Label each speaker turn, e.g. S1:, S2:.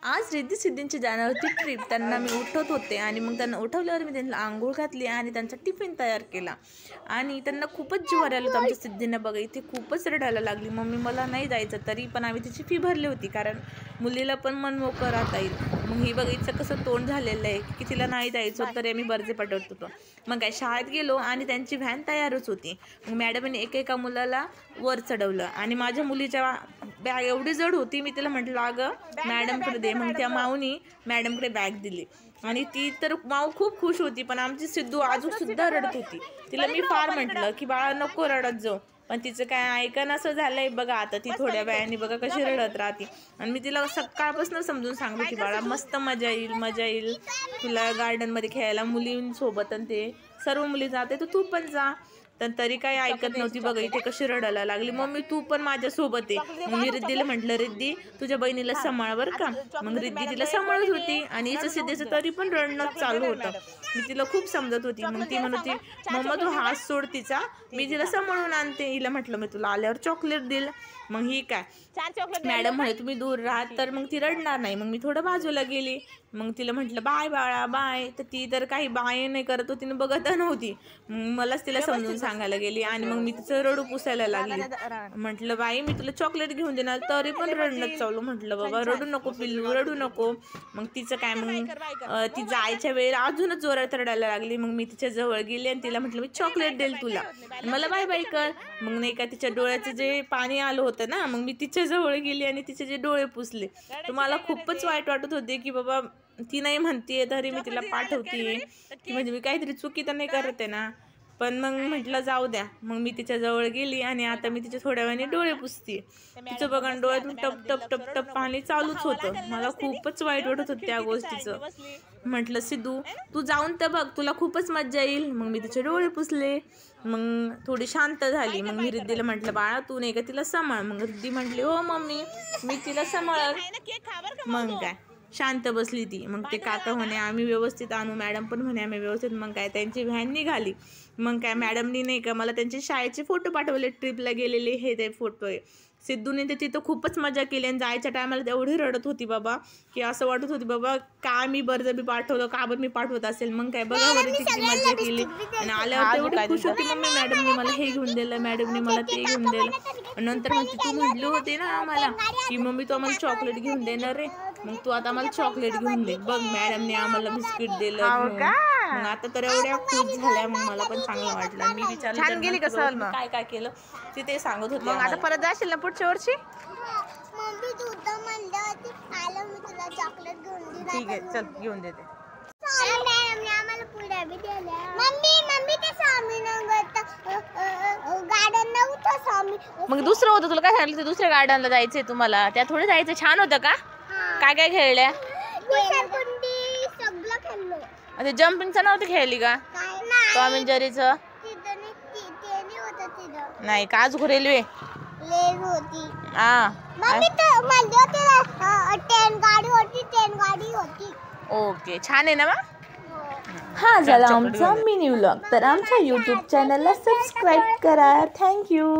S1: आज रिद्धी सिद्धींची जाणार होती ट्रिप. त्यांना मी उठवत होते आणि मग त्यांना उठवल्यावर मी त्यांना आंघोळ घातली आणि त्यांचा टिफिन तयार केला. आणि त्यांना खूपच जीवावर आलं होतं आमच्या सिद्धींना बघा. इथे खूपच रडायला लागली, मम्मी मला नाही जायचं. तरी पण आम्ही तिची फी भरली होती, कारण मुलीला पण मन मोकळं राहता येईल. मग ही बघायचं कसं तोंड झालेलं आहे की तिला नाही जायचं, तरी आम्ही बर्जे पाठवत होतो. मग काय शाळेत गेलो आणि त्यांची व्हॅन तयारच होती. मग मॅडमने एकेका मुलाला वर चढवलं आणि माझ्या मुलीच्या बॅग एवढी जड होती, मी तिला म्हटलं अगं मॅडमकडे दे. मग त्या माऊनी मॅडमकडे बॅग दिली आणि ती तर माऊ खूप खुश होती. पण आमची सिद्धू अजून सुद्धा रडत होती. तिला मी फार म्हटलं की बाळा नको रडत जाऊ, पण तिचं काय ऐकन असं झालंय बघा. आता ती थोड्या वेळाने बघा कशी रडत राहते. आणि मी तिला सकाळपासून समजून सांगतो की बाळा मस्त मजा येईल, मजा येईल तुला गार्डनमध्ये खेळायला मुलींसोबत. आणि ते सर्व मुली जाते तर तू पण जा. तर तरी काही ऐकत नव्हती बघा. इथे कशी रडायला लागली, मम्मी तू पण माझ्यासोबत आहे. मग मी रिद्धीला म्हटलं रिद्धी तुझ्या बहिणीला सांभाळ बरं का. मग रिद्धी तिला सांभाळत होती आणि हिचं सिद्धीचं तरी पण रडणं चालू होतं. मी तिला खूप समजत होती. मग ती म्हणत होती मम्मा तू हात सोड तिचा, मी तिला सांभाळून आणते. हिला म्हटलं मी तुला आल्यावर चॉकलेट दिल. मग ही काय मॅडम म्हणे तुम्ही दूर राहत तर मग ती रडणार नाही. मग मी थोडं बाजूला गेली. मग तिला म्हटलं बाय बाळा बाय. तर ती तर काही बाय नाही करत होती, बघत नव्हती. मलाच तिला समजून सांगायला गेली आणि मग मी तिचं रडू पुसायला लागली. म्हटलं बाई मी तुला चॉकलेट घेऊन देणार, तरी पण रडणंच चालू. म्हटलं बाबा रडू नको पिल्लू, रडू नको. मग तिचं काय मग ती जायच्या वेळेला अजूनच जोरात रडायला लागली. मग मी तिच्या जवळ गेली आणि तिला म्हटलं मी चॉकलेट देईल तुला, मला बाय बाय कर. मग नाही का तिच्या डोळ्याचं जे पाणी आलं होतं ना, मग मी तिच्या जवळ गेली आणि तिचे जे डोळे पुसले. तर मला खूपच वाईट वाटत होते की बाबा ती नाही म्हणते तरी मी तिला पाठवते, की म्हणजे मी काहीतरी चुकी तर नाही करत आहे ना. पण मग म्हटलं जाऊ द्या. मग मी तिच्या जवळ गेली आणि आता मी तिच्या थोड्या वेळाने डोळे पुसते. तिचं बघा डोळ्यातून टप टप टप टप पाणी चालूच होतं. मला खूपच वाईट वाटत होतं त्या गोष्टीचं. म्हटलं सिद्धू तू जाऊन तर बघ, तुला खूपच मज्जा येईल. मग मी तिचे डोळे पुसले. मग थोडी शांत झाली. मग मी रिद्धीला म्हटलं बाळा तू नाही का तिला सांभाळ. मग रिद्धी म्हटली हो मम्मी मी तिला सांभाळ. मग काय शांत बसली ती. मग ते काका म्हणे आम्ही व्यवस्थित आणू, मॅडम पण म्हणे आम्ही व्यवस्थित. मग काय त्यांची व्हॅन निघाली. मग काय मॅडमनी नाही का मला त्यांचे शाळेचे फोटो पाठवले, ट्रिपला गेलेले हे ते फोटो आहे. सिद्धूने ते तिथं खूपच मजा केली आणि जायच्या टायमाला तेवढी रडत होती बाबा की असं वाटत होती बाबा का मी बळजबरी पाठवलं, का बरं मी पाठवत असेल. मग काय बघा बरं ती किती मजा केली. आणि आल्यावर तेवढी खुश होती मम्मी मॅडमने मला हे घेऊन दिलं, मॅडमने मला ते घेऊन दिलं. नंतर म्हणते तू म्हटली होती ना आम्हाला की मम्मी तू आम्हाला चॉकलेट घेऊन देणार रे, मग तू आता आम्हाला चॉकलेट घेऊन दे. बघ मॅडमने आम्हाला बिस्किट दिलं. मग आता तर एवढ्या खुश झाल्या. मग मला पण चांगलं वाटलं. मी विचारलं काय काय केलं ते सांगत होते. मग आता परत जाशील ना पुढच्या वर्षी. ठीक आहे चल घेऊन देते. मग दुसरं होतं तुला काय सांगितलं, ते दुसऱ्या गार्डनला जायचंय तुम्हाला, त्या थोडं जायचं. छान होतं का, काय काय खेळल्या. ते जम्पिंगचं नव्हतं खेळली का, टॉम अँड जेरीचं नाही का, अजून रेल्वे ओके छान आहे ना. मग हा झाला आमचा मिनी व्लॉग. तर आमच्या यूट्यूब चॅनलला सबस्क्राईब करा. थँक्यू.